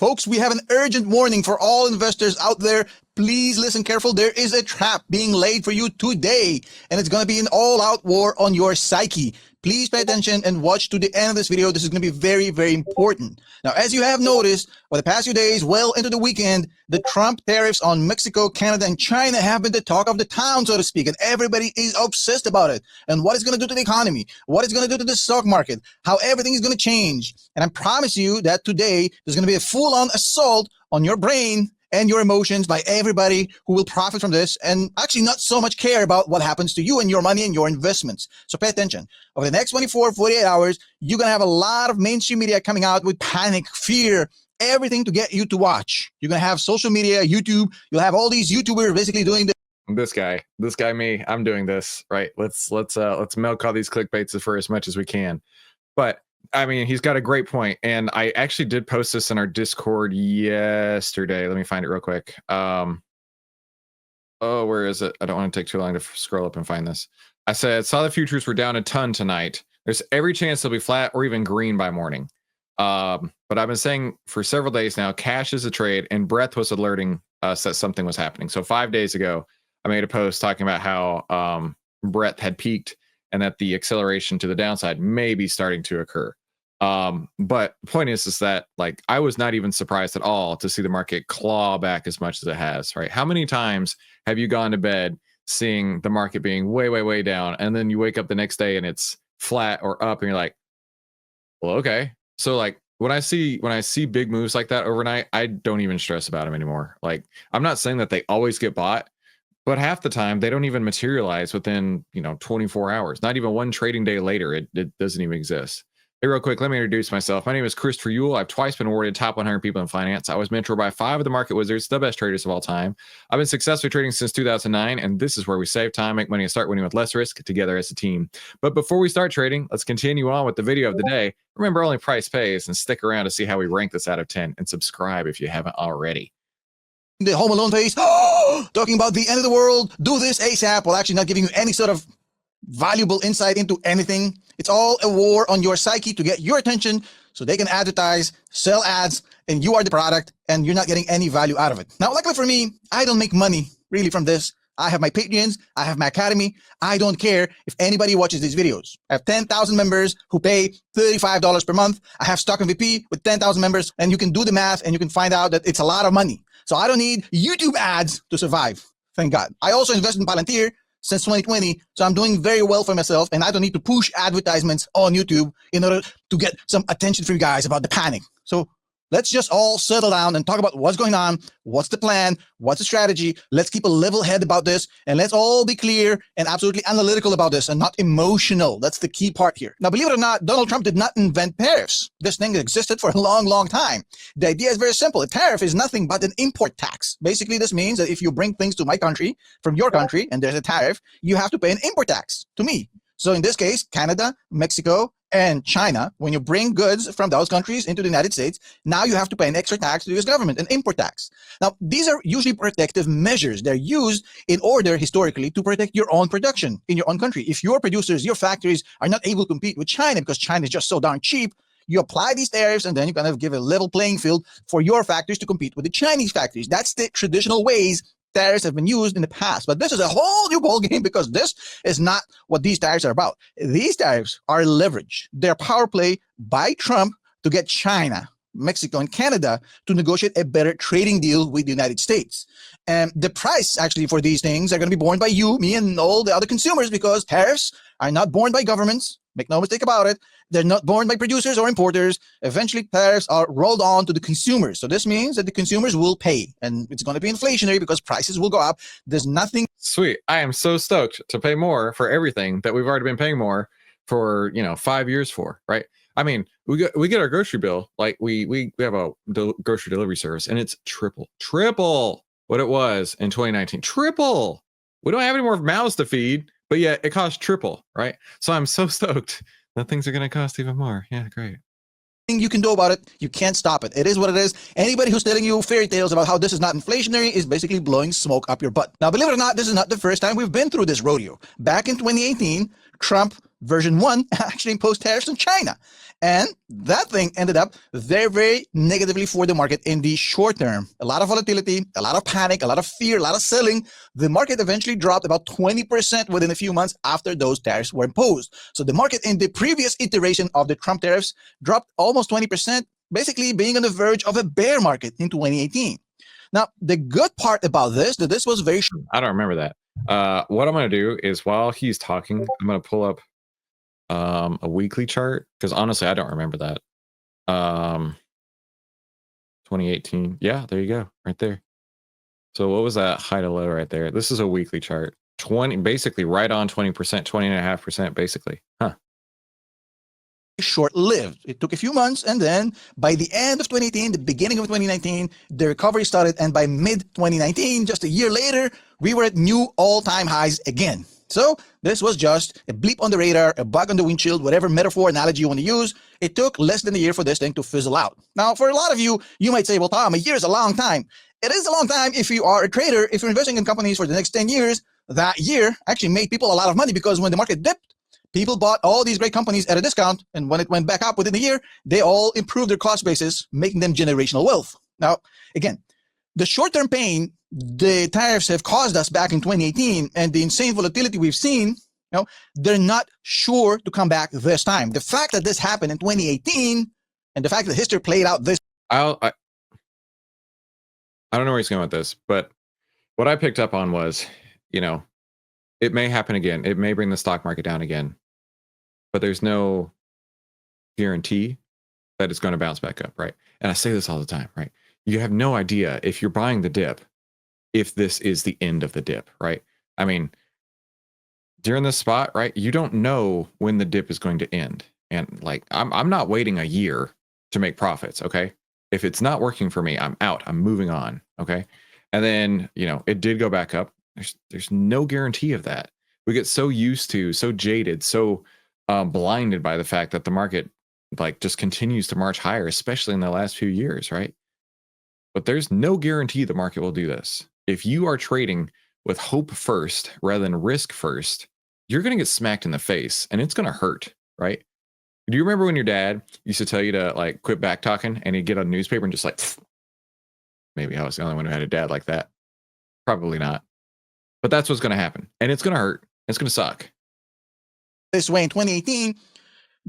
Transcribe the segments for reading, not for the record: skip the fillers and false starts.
Folks, we have an urgent warning for all investors out there. Please listen careful. There is a trap being laid for you today, and it's going to be an all-out war on your psyche. Please pay attention and watch to the end of this video. This is going to be very, very important. Now, as you have noticed, over the past few days, well into the weekend, the Trump tariffs on Mexico, Canada, and China have been the talk of the town, so to speak, and everybody is obsessed about it. And what it's going to do to the economy, what it's going to do to the stock market, how everything is going to change. And I promise you that today, there's going to be a full-on assault on your brain and your emotions by everybody who will profit from this and actually not so much care about what happens to you and your money and your investments. So pay attention. Over the next 24, 48 hours, you're going to have a lot of mainstream media coming out with panic, fear, everything to get you to watch. You're going to have social media, YouTube. You'll have all these YouTubers basically doing this guy, me, I'm doing this, right? Let's milk all these clickbaits for as much as we can. But I mean, he's got a great point, and I actually did post this in our Discord yesterday. Let me find it real quick. Oh, where is it? I don't want to take too long to scroll up and find this. I said, saw the futures were down a ton tonight. There's every chance they'll be flat or even green by morning. But I've been saying for several days now, cash is a trade, and Breath was alerting us that something was happening. So 5 days ago, I made a post talking about how Breath had peaked and that the acceleration to the downside may be starting to occur. But the point is that, like, I was not even surprised at all to see the market claw back as much as it has, right? How many times have you gone to bed seeing the market being way, way, way down, and then you wake up the next day and it's flat or up, and you're like, well, okay. So like when I see big moves like that overnight, I don't even stress about them anymore. Like, I'm not saying that they always get bought, but half the time they don't even materialize within, 24 hours. Not even one trading day later, it doesn't even exist. Hey, real quick, let me introduce myself. My name is Christopher Yule. I've twice been awarded top 100 people in finance. I was mentored by 5 of the market wizards, the best traders of all time. I've been successfully trading since 2009, and this is where we save time, make money, and start winning with less risk together as a team. But before we start trading, let's continue on with the video of the day. Remember, only price pays, and stick around to see how we rank this out of 10, and subscribe if you haven't already. the Home Alone face, talking about the end of the world, do this ASAP, while actually not giving you any sort of valuable insight into anything. It's all a war on your psyche to get your attention so they can advertise, sell ads, and you are the product, and you're not getting any value out of it. Now, luckily for me, I don't make money really from this. I have my Patreons, I have my Academy. I don't care if anybody watches these videos. I have 10,000 members who pay $35 per month. I have Stock MVP with 10,000 members, and you can do the math and you can find out that it's a lot of money. So I don't need YouTube ads to survive. Thank God. I also invest in Palantir since 2020, so I'm doing very well for myself, and I don't need to push advertisements on YouTube in order to get some attention from you guys about the panic. So let's just all settle down and talk about what's going on, what's the plan, what's the strategy. Let's keep a level head about this, and let's all be clear and absolutely analytical about this and not emotional. That's the key part here. Now, believe it or not, Donald Trump did not invent tariffs. This thing existed for a long, long time. The idea is very simple. A tariff is nothing but an import tax. Basically, this means that if you bring things to my country from your country and there's a tariff, you have to pay an import tax to me. So in this case, Canada, Mexico, and China, when you bring goods from those countries into the United States, now you have to pay an extra tax to the US government, an import tax. Now, these are usually protective measures. They're used in order, historically, to protect your own production in your own country. If your producers, your factories are not able to compete with China because China is just so darn cheap, you apply these tariffs and then you kind of give a level playing field for your factories to compete with the Chinese factories. That's the traditional ways tariffs have been used in the past, but this is a whole new ball game because this is not what these tariffs are about. These tariffs are leverage. They're power play by Trump to get China, Mexico, and Canada to negotiate a better trading deal with the United States. And the price actually for these things are going to be borne by you, me, and all the other consumers, because tariffs are not borne by governments. Make no mistake about it. They're not borne by producers or importers. Eventually, tariffs are rolled on to the consumers. So this means that the consumers will pay, and it's going to be inflationary because prices will go up. There's nothing. Sweet. I am so stoked to pay more for everything that we've already been paying more for, 5 years for, right? I mean, we get our grocery bill, like we have a grocery delivery service, and it's triple what it was in 2019. Triple. We don't have any more mouths to feed, but yet it costs triple, right? So I'm so stoked that things are going to cost even more. Yeah, great. You can do about it. You can't stop it. It is what it is. Anybody who's telling you fairy tales about how this is not inflationary is basically blowing smoke up your butt. Now, believe it or not, this is not the first time we've been through this rodeo. Back in 2018, Trump version 1 actually imposed tariffs on China. And that thing ended up very, very negatively for the market in the short term. A lot of volatility, a lot of panic, a lot of fear, a lot of selling. The market eventually dropped about 20% within a few months after those tariffs were imposed. So the market in the previous iteration of the Trump tariffs dropped almost 20%, basically being on the verge of a bear market in 2018. Now, the good part about this, that this was very short. I don't remember that. What I'm going to do is while he's talking, I'm going to pull up a weekly chart, because honestly, I don't remember that. 2018. Yeah, there you go, right there. So what was that high to low right there? This is a weekly chart. 20, basically right on 20%, 20.5%, basically. Huh. Short-lived. It took a few months, and then by the end of 2018, the beginning of 2019, the recovery started, and by mid-2019, just a year later, we were at new all-time highs again. So this was just a blip on the radar, a bug on the windshield, whatever metaphor, analogy you want to use. It took less than a year for this thing to fizzle out. Now, for a lot of you, you might say, well, Tom, a year is a long time. It is a long time if you are a trader. If you're investing in companies for the next 10 years, that year actually made people a lot of money, because when the market dipped, people bought all these great companies at a discount, and when it went back up within a year, they all improved their cost basis, making them generational wealth. Now, again, the short-term pain the tariffs have caused us back in 2018 and the insane volatility we've seen, they're not sure to come back this time. The fact that this happened in 2018 and the fact that history played out this... I don't know where he's going with this, but what I picked up on was, it may happen again. It may bring the stock market down again, but there's no guarantee that it's going to bounce back up, right? And I say this all the time, right? You have no idea if you're buying the dip, if this is the end of the dip, right? I mean, during this spot, right, you don't know when the dip is going to end. And like, I'm not waiting a year to make profits, okay? If it's not working for me, I'm out. I'm moving on, okay? And then, it did go back up. There's no guarantee of that. We get so used to, so jaded, so blinded by the fact that the market like just continues to march higher, especially in the last few years, right? But there's no guarantee the market will do this. If you are trading with hope first rather than risk first, you're going to get smacked in the face, and it's going to hurt, right? Do you remember when your dad used to tell you to like quit back talking, and he'd get a newspaper and just like, maybe I was the only one who had a dad like that. Probably not. But that's what's going to happen. And it's going to hurt. It's going to suck. This way in 2018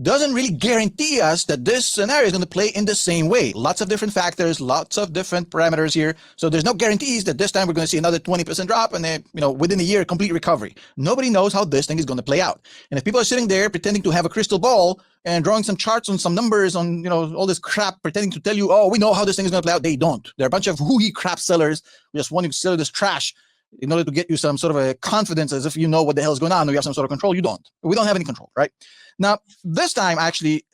doesn't really guarantee us that this scenario is going to play in the same way. Lots of different factors, lots of different parameters here. So there's no guarantees that this time we're going to see another 20% drop and then, within a year, complete recovery. Nobody knows how this thing is going to play out. And if people are sitting there pretending to have a crystal ball and drawing some charts on some numbers on, all this crap, pretending to tell you, oh, we know how this thing is going to play out, they don't. They're a bunch of hooey crap sellers who just want to sell this trash in order to get you some sort of a confidence as if you know what the hell is going on or you have some sort of control. You don't. We don't have any control, right? Now, this time, actually...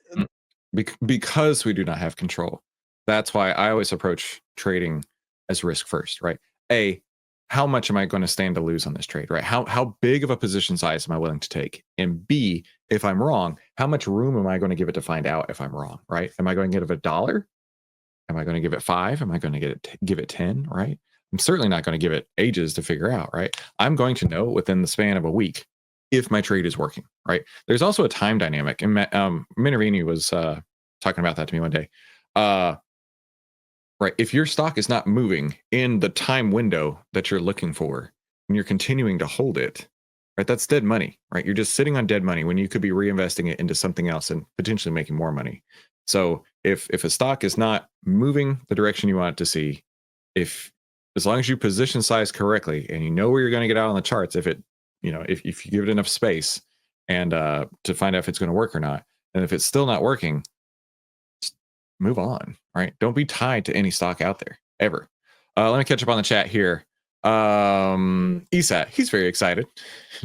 Because we do not have control. That's why I always approach trading as risk first, right? A, how much am I going to stand to lose on this trade, right? How big of a position size am I willing to take? And B, if I'm wrong, how much room am I going to give it to find out if I'm wrong, right? Am I going to give it $1? Am I going to give it 5? Am I going to give it 10, right? I'm certainly not going to give it ages to figure out, right? I'm going to know within the span of a week if my trade is working, right? There's also a time dynamic. And Minervini was talking about that to me one day. Right, if your stock is not moving in the time window that you're looking for, and you're continuing to hold it, right, that's dead money, right? You're just sitting on dead money when you could be reinvesting it into something else and potentially making more money. So if a stock is not moving the direction you want it to see, as long as you position size correctly and you know where you're going to get out on the charts, if you give it enough space and to find out if it's going to work or not, and if it's still not working, just move on, right? Don't be tied to any stock out there ever. Let me catch up on the chat here. ESAT, he's very excited.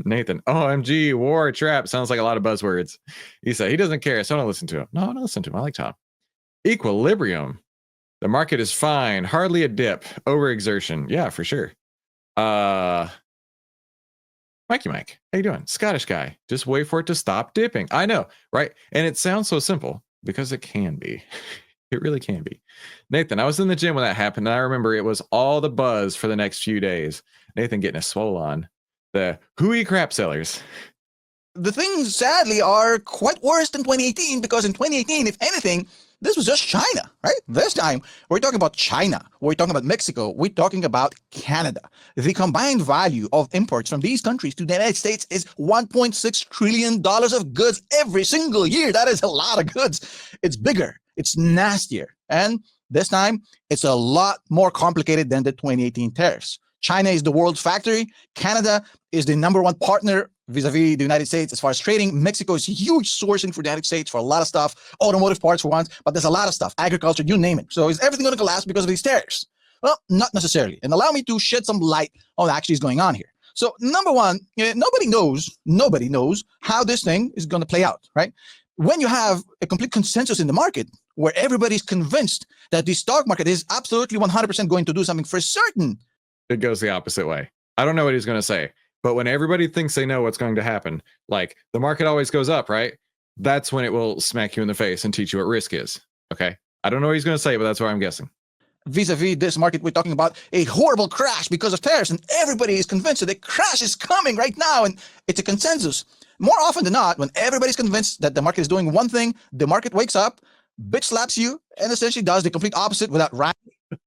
Nathan, OMG, war trap, sounds like a lot of buzzwords. ESAT, he doesn't care, so I don't listen to him. No, I don't listen to him. I like Tom. Equilibrium, the market is fine, hardly a dip, overexertion. Yeah, for sure. Mikey Mike, how you doing? Scottish guy, just wait for it to stop dipping. I know, right? And it sounds so simple because it can be. It really can be. Nathan, I was in the gym when that happened, and I remember it was all the buzz for the next few days. Nathan getting a swole on. The hooey crap sellers. the things sadly are quite worse than 2018, because in 2018, if anything, this was just China, right? This time, we're talking about China, we're talking about Mexico, we're talking about Canada. The combined value of imports from these countries to the United States is $1.6 trillion of goods every single year. That is a lot of goods. It's bigger, it's nastier. And this time, it's a lot more complicated than the 2018 tariffs. China is the world's factory. Canada is the number one partner vis-a-vis the United States as far as trading. Mexico is a huge sourcing for the United States for a lot of stuff, automotive parts for once, but there's a lot of stuff, agriculture, you name it. So is everything going to collapse because of these tariffs? Well, not necessarily. And allow me to shed some light on what actually is going on here. So number one, nobody knows how this thing is going to play out, right? When you have a complete consensus in the market where everybody's convinced that the stock market is absolutely 100% going to do something for certain, it goes the opposite way. I don't know what he's going to say, but when everybody thinks they know what's going to happen, like the market always goes up, right? That's when it will smack you in the face and teach you what risk is. Okay. I don't know what he's going to say, but that's what I'm guessing. Vis-a-vis this market, we're talking about a horrible crash because of tariffs, and everybody is convinced that the crash is coming right now, and it's a consensus. More often than not, when everybody's convinced that the market is doing one thing, the market wakes up, bitch slaps you, and essentially does the complete opposite without rhyme.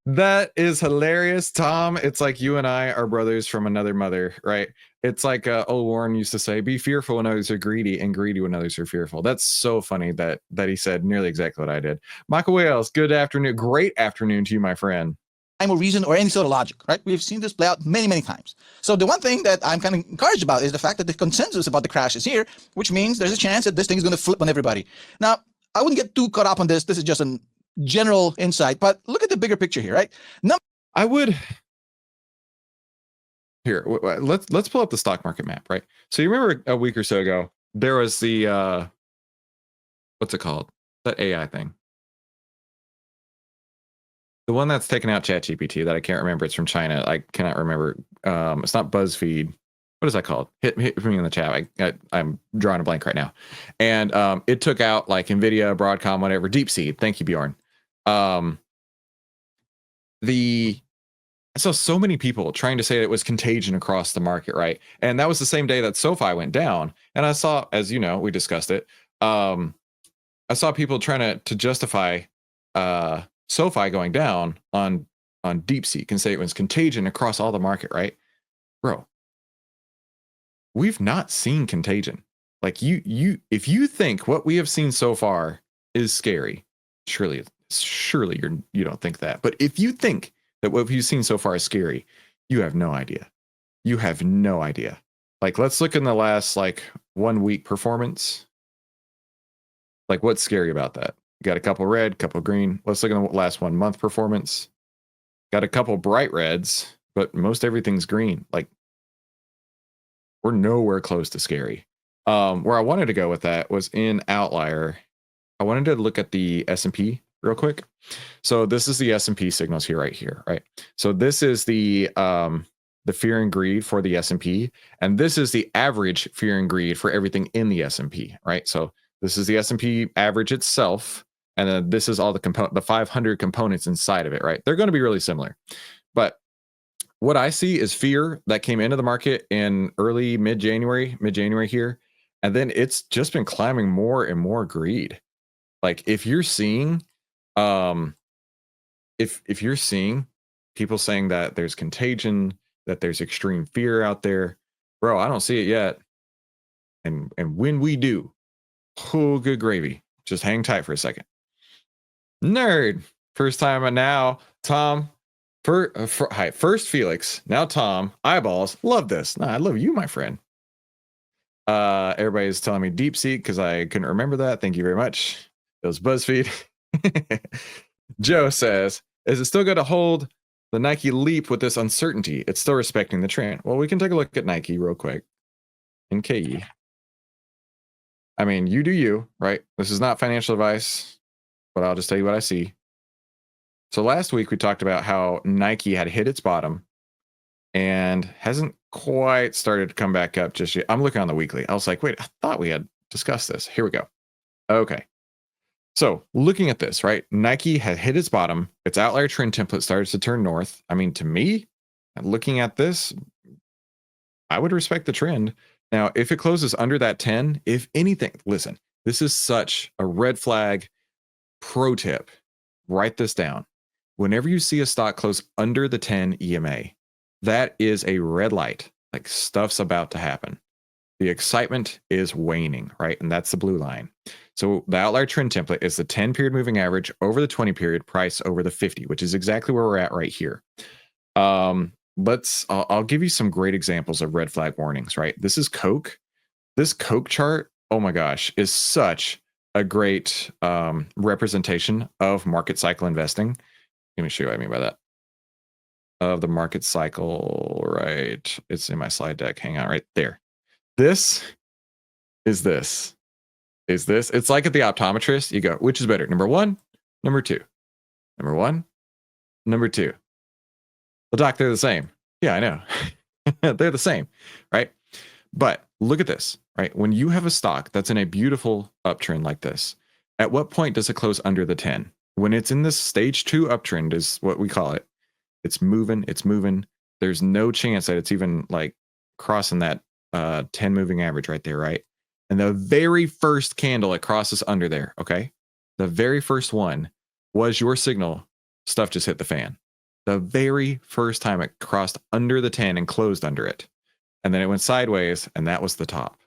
That is hilarious, Tom. It's like you and I are brothers from another mother, right? It's like old Warren used to say, be fearful when others are greedy and greedy when others are fearful. That's so funny that he said nearly exactly what I did. Michael Wales, good afternoon. Great afternoon to you, my friend. Or reason or any sort of logic, right? We've seen this play out many, many times. So the one thing that I'm kind of encouraged about is the fact that the consensus about the crash is here, which means there's a chance that this thing is going to flip on everybody. Now, I wouldn't get too caught up on this. This is just a general insight, but look at the bigger picture here, right? I would here. Let's pull up the stock market map, right? So you remember a week or so ago, there was the what's it called? That AI thing. The one that's taken out ChatGPT that I can't remember. It's from China. I cannot remember. It's not BuzzFeed. What is that called? Hit me in the chat. I'm drawing a blank right now. And it took out like NVIDIA, Broadcom, whatever. DeepSeek. Thank you, Bjorn. I saw so many people trying to say it was contagion across the market, right? And that was the same day that SoFi went down. And I saw, as you know, we discussed it. I saw people trying to justify SoFi going down on DeepSeek and say it was contagion across all the market, right? Bro, we've not seen contagion. Like if you think what we have seen so far is scary, surely you don't think that. But if you think that what you've seen so far is scary, you have no idea. You have no idea. Like, let's look in the last like 1 week performance. Like, what's scary about that? Got a couple red, couple green. Let's look at the last 1 month performance. Got a couple bright reds, but most everything's green. Like, we're nowhere close to scary. Where I wanted to go with that was in OVTLYR. I wanted to look at the S&P real quick. So this is the S&P signals here, right? So this is the fear and greed for the S&P, and this is the average fear and greed for everything in the S&P, right? So this is the S&P average itself, and then this is all the 500 components inside of it, right? They're going to be really similar. But what I see is fear that came into the market in mid-January here, and then it's just been climbing more and more greed. Like, if you're seeing if you're seeing people saying that there's contagion, that there's extreme fear out there, bro, I don't see it yet. And when we do, oh, good gravy. Just hang tight for a second. Nerd. First time now, Tom. Hi, first Felix, now Tom. Eyeballs. Love this. Nah, I love you, my friend. Everybody's telling me DeepSeek because I couldn't remember that. Thank you very much. It was BuzzFeed. Joe says, is it still going to hold the Nike leap with this uncertainty? It's still respecting the trend. Well, we can take a look at Nike real quick. NKE. I mean, you do you, right? This is not financial advice, but I'll just tell you what I see. So last week we talked about how Nike had hit its bottom and hasn't quite started to come back up just yet. I'm looking on the weekly. I was like, wait, I thought we had discussed this. Here we go. Okay. So looking at this, right? Nike had hit its bottom. Its outlier trend template started to turn north. I mean, to me, looking at this, I would respect the trend. Now, if it closes under that 10, if anything, listen, this is such a red flag pro tip. Write this down. Whenever you see a stock close under the 10 EMA, that is a red light. Like stuff's about to happen. The excitement is waning, right? And that's the blue line. So the outlier trend template is the 10 period moving average over the 20 period, price over the 50, which is exactly where we're at right here. I'll give you some great examples of red flag warnings, right? This is Coke. This Coke chart, oh my gosh, is such a great representation of market cycle investing. Let me show you what I mean by that. Of the market cycle, right? It's in my slide deck. Hang on, right there. This is this. Is this? It's like at the optometrist, you go, which is better? Number one, number two. Number one, number two. Well, doc, they're the same. Yeah, I know. They're the same, right? But look at this, right? When you have a stock that's in a beautiful uptrend like this, at what point does it close under the 10? When it's in this stage 2 uptrend is what we call it. It's moving, it's moving. There's no chance that it's even like crossing that 10 moving average right there, right? And the very first candle it crosses under there, okay? The very first one was your signal, stuff just hit the fan. The very first time it crossed under the 10 and closed under it. And then it went sideways, and that was the top.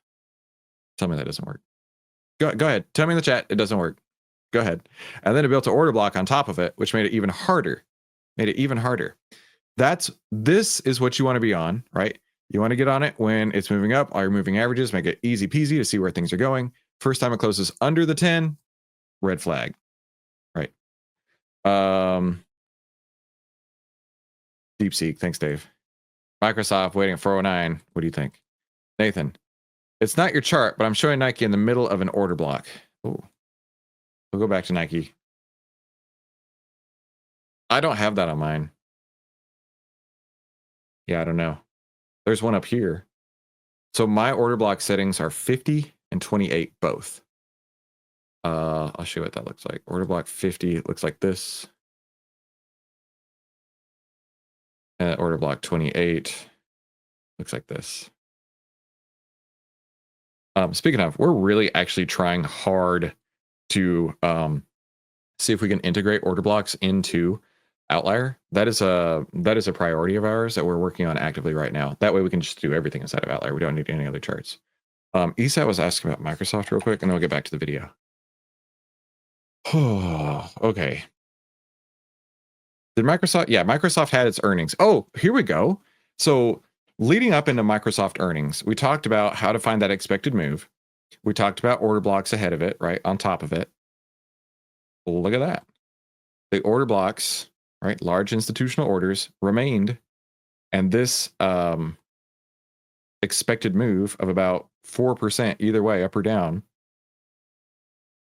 Tell me that doesn't work. Go ahead. Tell me in the chat it doesn't work. Go ahead. And then it built an order block on top of it, which made it even harder. This is what you want to be on, right? You want to get on it when it's moving up, all your moving averages, make it easy peasy to see where things are going. First time it closes under the 10, red flag, right? DeepSeek, thanks, Dave. Microsoft waiting at 409. What do you think? Nathan, it's not your chart, but I'm showing Nike in the middle of an order block. Oh, we'll go back to Nike. I don't have that on mine. Yeah, I don't know. There's one up here. So my order block settings are 50 and 28 both. I'll show you what that looks like. Order block 50 looks like this. And order block 28 looks like this. Speaking of, we're really actually trying hard to see if we can integrate order blocks into OVTLYR. That is a priority of ours that we're working on actively right now. That way we can just do everything inside of OVTLYR. We don't need any other charts. ESAT was asking about Microsoft real quick, and then we'll get back to the video. Okay. Did Microsoft? Yeah, Microsoft had its earnings. Oh, here we go. So leading up into Microsoft earnings, we talked about how to find that expected move. We talked about order blocks ahead of it, right? On top of it. Look at that. The order blocks, right? Large institutional orders remained. And this expected move of about 4% either way, up or down.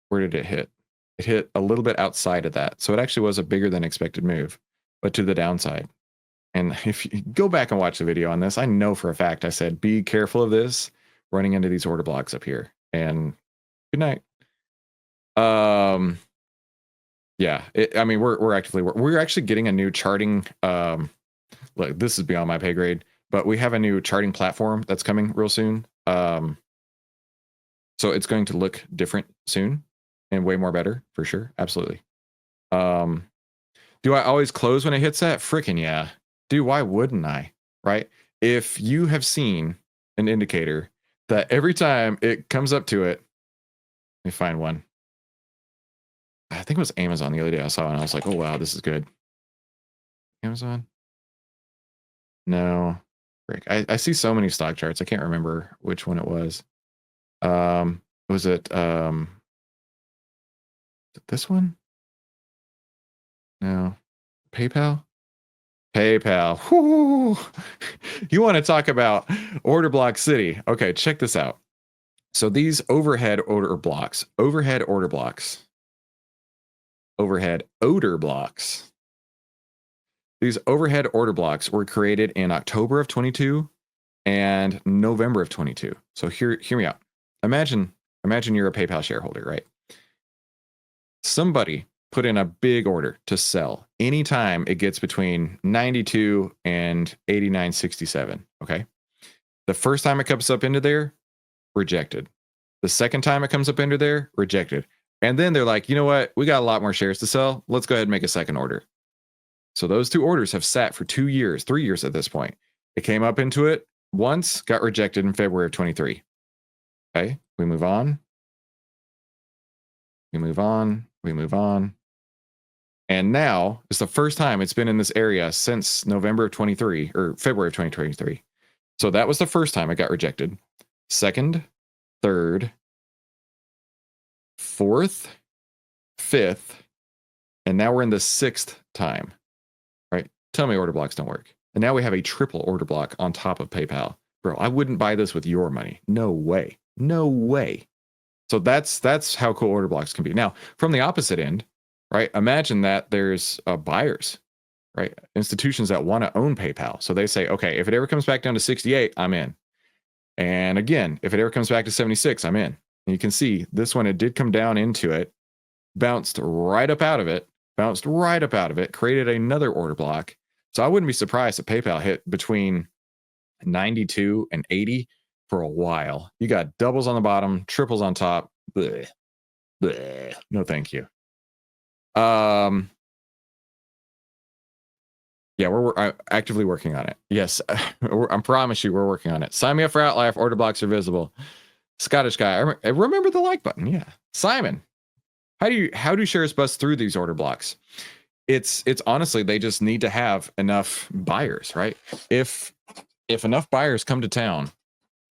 Where did it hit? It hit a little bit outside of that. So it actually was a bigger than expected move, but to the downside. And if you go back and watch the video on this, I know for a fact I said, be careful of this running into these order blocks up here. And good night. Yeah, I mean, we're actually getting a new charting. Look, this is beyond my pay grade, but we have a new charting platform that's coming real soon. So it's going to look different soon and way more better for sure. Absolutely. Do I always close when it hits that? Frickin' yeah. Dude, why wouldn't I? Right? If you have seen an indicator that every time it comes up to it, let me find one. I think it was Amazon the other day I saw it and I was like, oh wow, this is good. Amazon? No. I see so many stock charts. I can't remember which one it was. Was it this one? No. PayPal? PayPal. Whoo! You want to talk about order block city. Okay, check this out. So these overhead order blocks. These overhead order blocks were created in October of 22 and November of 22. So hear me out. Imagine you're a PayPal shareholder, right? Somebody put in a big order to sell anytime it gets between 92 and 89.67, okay? The first time it comes up into there, rejected. The second time it comes up into there, rejected. And then they're like, you know what? We got a lot more shares to sell. Let's go ahead and make a second order. So those 2 orders have sat for 2 years, 3 years at this point. It came up into it once, got rejected in February of 23. Okay, we move on. We move on. We move on. And now it's the first time it's been in this area since November of 23 or February of 2023. So that was the first time it got rejected. Second, third, fourth, fifth, and now we're in the 6th time, right? Tell me order blocks don't work. And now we have a triple order block on top of PayPal. Bro, I wouldn't buy this with your money. No way. No way. So that's how cool order blocks can be. Now, from the opposite end, right? Imagine that there's buyers, right? Institutions that want to own PayPal. So they say, okay, if it ever comes back down to 68, I'm in. And again, if it ever comes back to 76, I'm in. And you can see this one, it did come down into it, bounced right up out of it, created another order block. So I wouldn't be surprised if PayPal hit between 92 and 80 for a while. You got doubles on the bottom, triples on top. Blech. Blech. No, thank you. Yeah, we're actively working on it. Yes, I promise you we're working on it. Sign me up for OVTLYR if order blocks are visible. Scottish guy, I remember the like button. Yeah, Simon, how do shares bust through these order blocks? It's honestly, they just need to have enough buyers, right? If enough buyers come to town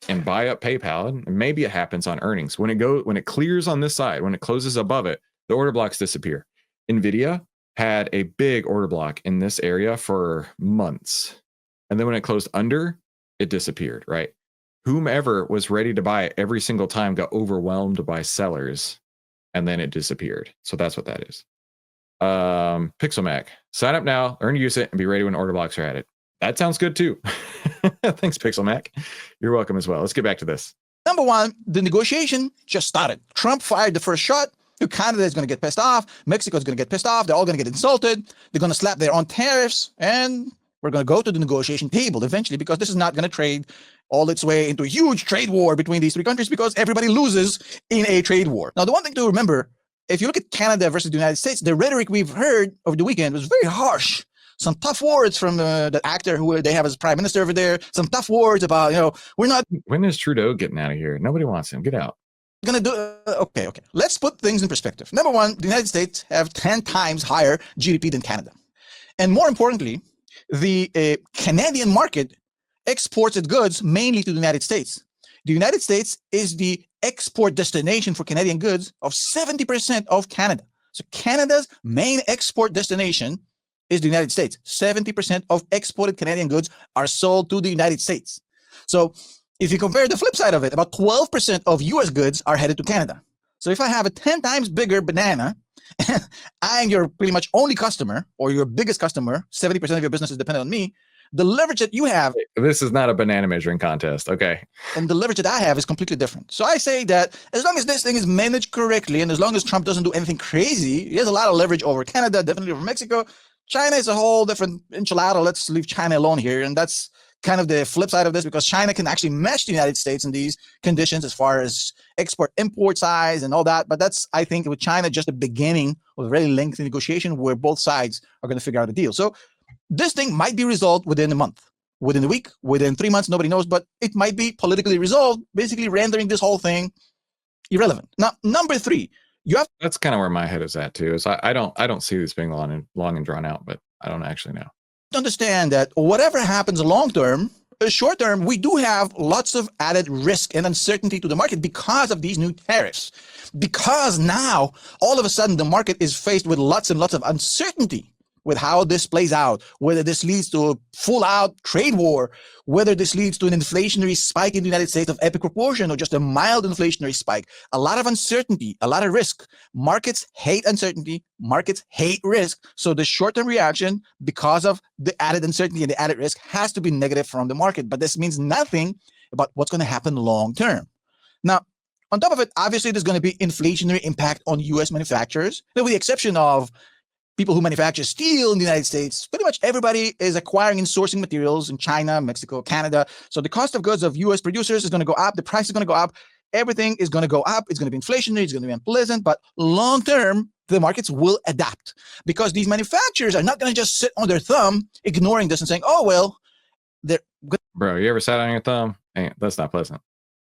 and buy up PayPal, and maybe it happens on earnings, when it clears on this side, when it closes above it, the order blocks disappear. Nvidia had a big order block in this area for months, and then when it closed under, it disappeared, right? Whomever was ready to buy it every single time got overwhelmed by sellers, and then it disappeared. So that's what that is. Pixelmac, sign up now, learn to use it, and be ready when order blocks are added. That sounds good too. Thanks, Pixelmac. You're welcome as well. Let's get back to this. Number one, the negotiation just started. Trump fired the first shot. Canada is going to get pissed off. Mexico is going to get pissed off. They're all going to get insulted. They're going to slap their own tariffs. And we're going to go to the negotiation table eventually, because this is not going to trade all its way into a huge trade war between these 3 countries, because everybody loses in a trade war. Now, the one thing to remember, if you look at Canada versus the United States, the rhetoric we've heard over the weekend was very harsh. Some tough words from the actor who they have as prime minister over there. Some tough words about, we're not. When is Trudeau getting out of here? Nobody wants him. Get out. Gonna do okay. Let's put things in perspective. Number one, the United States have 10 times higher GDP than Canada, and more importantly, the Canadian market exports its goods mainly to the United States. The United States is the export destination for Canadian goods of 70% of Canada. So Canada's main export destination is the United States. 70% of exported Canadian goods are sold to the United States. So if you compare the flip side of it, about 12% of US goods are headed to Canada. So if I have a 10 times bigger banana, and I'm your pretty much only customer, or your biggest customer, 70% of your business is dependent on me, the leverage that you have. This is not a banana measuring contest, okay? And the leverage that I have is completely different. So I say that as long as this thing is managed correctly, and as long as Trump doesn't do anything crazy, he has a lot of leverage over Canada, definitely over Mexico. China is a whole different enchilada. Let's leave China alone here. And that's kind of the flip side of this, because China can actually match the United States in these conditions as far as export-import size and all that. But that's, I think, with China, just the beginning of a very lengthy negotiation where both sides are going to figure out a deal. So this thing might be resolved within a month, within a week, within 3 months, nobody knows, but it might be politically resolved, basically rendering this whole thing irrelevant. Now, number 3, you have. That's kind of where my head is at too. Is I don't see this being long and drawn out, but I don't actually know. Understand that whatever happens long term, short term, we do have lots of added risk and uncertainty to the market because of these new tariffs. Because now, all of a sudden, the market is faced with lots and lots of uncertainty with how this plays out, whether this leads to a full-out trade war, whether this leads to an inflationary spike in the United States of epic proportion or just a mild inflationary spike. A lot of uncertainty, a lot of risk. Markets hate uncertainty. Markets hate risk. So the short-term reaction, because of the added uncertainty and the added risk, has to be negative from the market. But this means nothing about what's going to happen long-term. Now, on top of it, obviously, there's going to be inflationary impact on U.S. manufacturers, with the exception of people who manufacture steel in the United States, pretty much everybody is acquiring and sourcing materials in China, Mexico, Canada. So the cost of goods of US producers is going to go up. The price is going to go up. Everything is going to go up. It's going to be inflationary. It's going to be unpleasant. But long term, the markets will adapt because these manufacturers are not going to just sit on their thumb, ignoring this and saying, oh, well, they're going Bro, you ever sat on your thumb? That's not pleasant.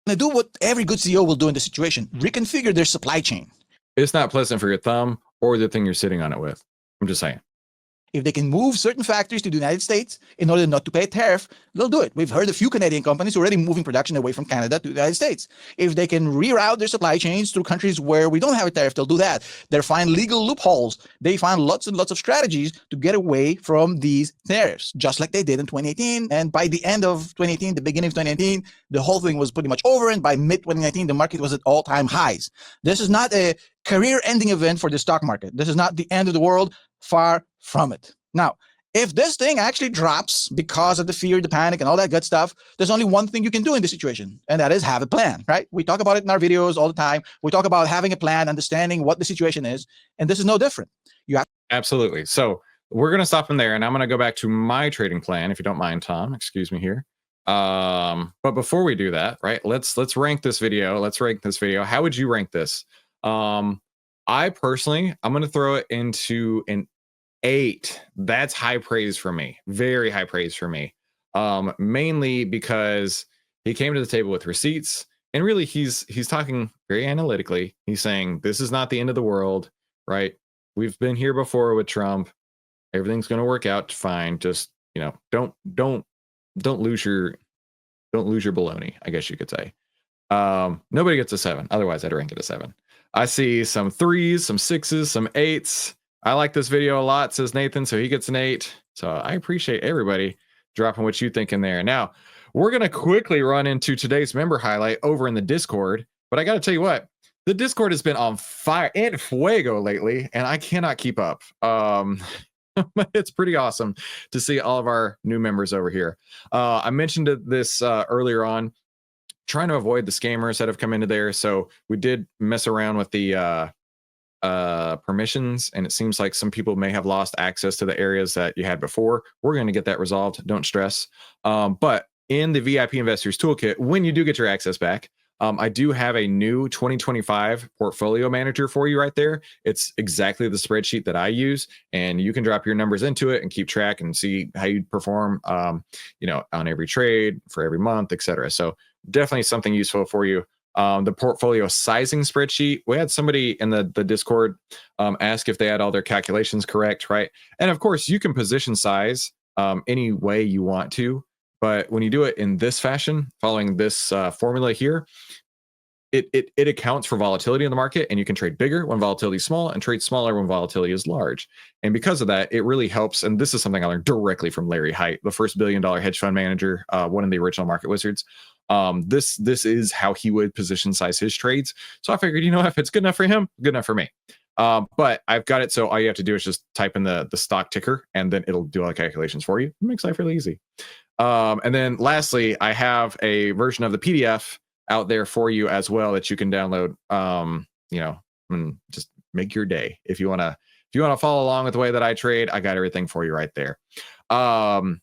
to do what every good CEO will do in this situation, reconfigure their supply chain. It's not pleasant for your thumb or the thing you're sitting on it with. I'm just saying. If they can move certain factories to the United States in order not to pay a tariff, they'll do it. We've heard a few Canadian companies already moving production away from Canada to the United States. If they can reroute their supply chains through countries where we don't have a tariff, they'll do that. They'll find legal loopholes. They find lots and lots of strategies to get away from these tariffs, just like they did in 2018. And by the end of 2018, the beginning of 2018, the whole thing was pretty much over. And by mid-2019, the market was at all-time highs. This is not a career-ending event for the stock market. This is not the end of the world. Far from it. Now, if this thing actually drops because of the fear, the panic, and all that good stuff, there's only one thing you can do in this situation, and that is have a plan, right? We talk about it in our videos all the time. We talk about having a plan, understanding what the situation is, and this is no different. You have Absolutely. So we're going to stop in there, and I'm going to go back to my trading plan, if you don't mind, Tom. Excuse me here. But before we do that, right, let's rank this video. Let's rank this video. How would you rank this? I personally, I'm going to throw it into an 8. That's high praise for me. Very high praise for me. Mainly because he came to the table with receipts, and really he's talking very analytically. He's saying this is not the end of the world, right? We've been here before with Trump. Everything's going to work out fine. Just, you know, don't lose your baloney, I guess you could say. Nobody gets a 7. Otherwise, I'd rank it a 7. I see some 3s, some 6s, some 8s. I like this video a lot, says Nathan, so he gets an 8. So I appreciate everybody dropping what you think in there. Now, we're going to quickly run into today's member highlight over in the Discord, but I got to tell you what, the Discord has been on fire and fuego lately, and I cannot keep up. It's pretty awesome to see all of our new members over here. I mentioned this earlier on, trying to avoid the scammers that have come into there. So we did mess around with the permissions, and it seems like some people may have lost access to the areas that you had before. We're going to get that resolved. Don't stress. But in the VIP Investors Toolkit, when you do get your access back, I do have a new 2025 portfolio manager for you right there. It's exactly the spreadsheet that I use, and you can drop your numbers into it and keep track and see how you perform, you know, on every trade for every month, etc. So definitely something useful for you. The portfolio sizing spreadsheet, we had somebody in the Discord ask if they had all their calculations correct, right? And of course, you can position size any way you want to, but when you do it in this fashion, following this formula here, it accounts for volatility in the market, and you can trade bigger when volatility is small and trade smaller when volatility is large. And because of that, it really helps. And this is something I learned directly from Larry Hite, the first $1 billion hedge fund manager, one of the original market wizards. This is how he would position size his trades. So I figured, you know, if it's good enough for him, good enough for me. But I've got it. So all you have to do is just type in the stock ticker, and then it'll do all the calculations for you. It makes life really easy. And then lastly, I have a version of the PDF out there for you as well that you can download, you know, and just make your day. If you want to follow along with the way that I trade, I got everything for you right there. So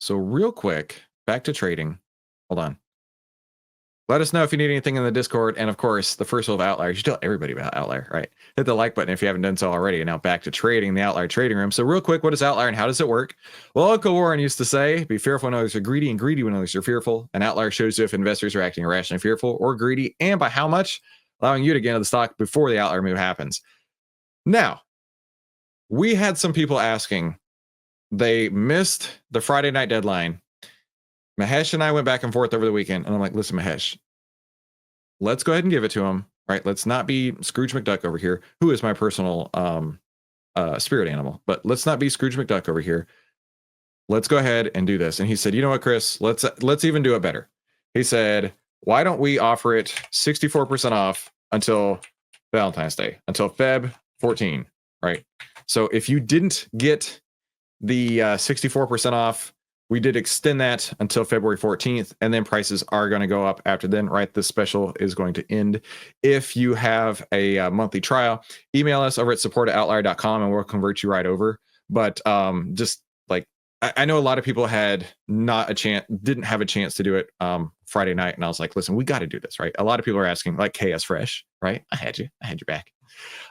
real quick, back to trading. Hold on. Let us know if you need anything in the Discord. And of course, the first rule of OVTLYR, you should tell everybody about OVTLYR, right? Hit the like button if you haven't done so already. And now back to trading, the OVTLYR trading room. So real quick, what is OVTLYR and how does it work? Well, Uncle Warren used to say, be fearful when others are greedy and greedy when others are fearful. And OVTLYR shows you if investors are acting irrationally fearful or greedy and by how much, allowing you to get into the stock before the OVTLYR move happens. Now, we had some people asking, they missed the Friday night deadline. Mahesh and I went back and forth over the weekend, and I'm like, listen, Mahesh, let's go ahead and give it to him, right? Let's not be Scrooge McDuck over here, who is my personal spirit animal, but let's not be Scrooge McDuck over here. Let's go ahead and do this. And he said, you know what, Chris, let's even do it better. He said, why don't we offer it 64% off until Valentine's Day, until Feb 14, right? So if you didn't get the 64% off We did extend that until February 14th, and then prices are going to go up after then, right? This special is going to end. If you have a monthly trial, email us over at support@outlier.com and we'll convert you right over. But just like, I know a lot of people didn't have a chance to do it Friday night. And I was like, listen, we got to do this, right? A lot of people are asking, like KS Fresh, right? I had your back.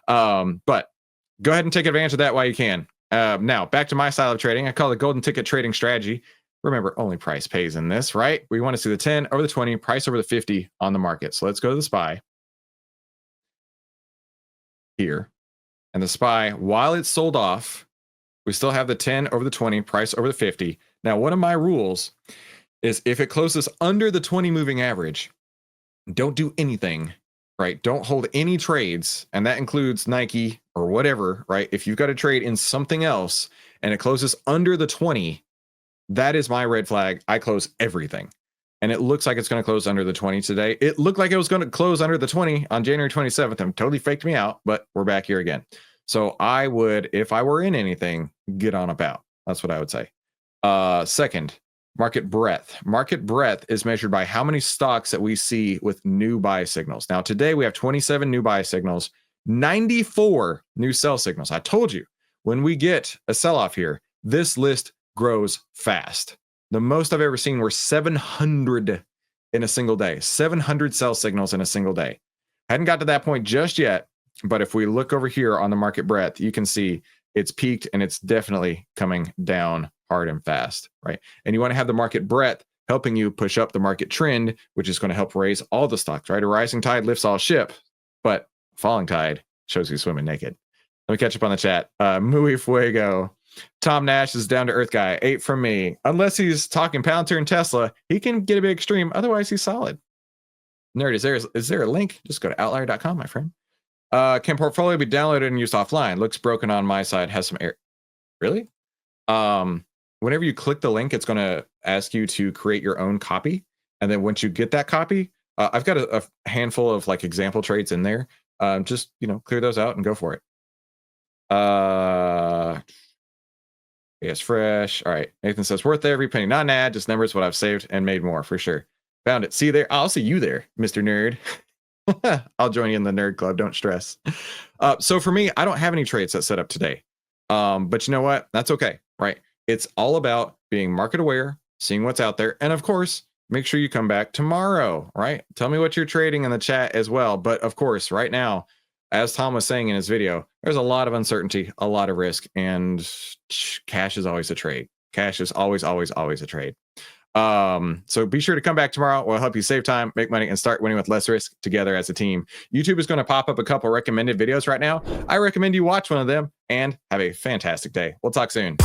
But go ahead and take advantage of that while you can. Now, back to my style of trading. I call it golden ticket trading strategy. Remember, only price pays in this, right? We want to see the 10 over the 20, price over the 50 on the market. So let's go to the SPY here. And the SPY, while it's sold off, we still have the 10 over the 20, price over the 50. Now, one of my rules is if it closes under the 20 moving average, don't do anything, right? Don't hold any trades. And that includes Nike or whatever, right? If you've got to trade in something else and it closes under the 20, that is my red flag. I close everything. And it looks like it's going to close under the 20 today. It looked like it was going to close under the 20 on January 27th. And totally faked me out, but we're back here again. So I would, if I were in anything, get on about. That's what I would say. Second, market breadth. Market breadth is measured by how many stocks that we see with new buy signals. Now, today we have 27 new buy signals, 94 new sell signals. I told you, when we get a sell-off here, this list grows fast. The most I've ever seen were 700 in a single day, 700 sell signals in a single day. Hadn't got to that point just yet, but if we look over here on the market breadth, you can see it's peaked and it's definitely coming down hard and fast, right? And you want to have the market breadth helping you push up the market trend, which is going to help raise all the stocks, right? A rising tide lifts all ship, but falling tide shows you swimming naked. Let me catch up on the chat. Muy Fuego. Tom Nash is down to earth guy. 8 from me. Unless he's talking Palantir and Tesla, he can get a bit extreme. Otherwise, he's solid. Nerd, is there a link? Just go to outlier.com, my friend. Can portfolio be downloaded and used offline? Looks broken on my side. Has some error. Really? Whenever you click the link, it's going to ask you to create your own copy. And then once you get that copy, I've got a handful of like example trades in there. Just, clear those out and go for it. Yes, fresh. All right. Nathan says, worth every penny. Not an ad, just numbers, what I've saved and made more for sure. Found it. See you there. I'll see you there, Mr. Nerd. I'll join you in the nerd club. Don't stress. So for me, I don't have any trades that set up today. But you know what? That's okay, right? It's all about being market aware, seeing what's out there. And of course, make sure you come back tomorrow, right? Tell me what you're trading in the chat as well. But of course, right now, as Tom was saying in his video, there's a lot of uncertainty, a lot of risk, and cash is always a trade. Cash is always, always, always a trade. So be sure to come back tomorrow. We'll help you save time, make money, and start winning with less risk together as a team. YouTube is going to pop up a couple recommended videos right now. I recommend you watch one of them and have a fantastic day. We'll talk soon.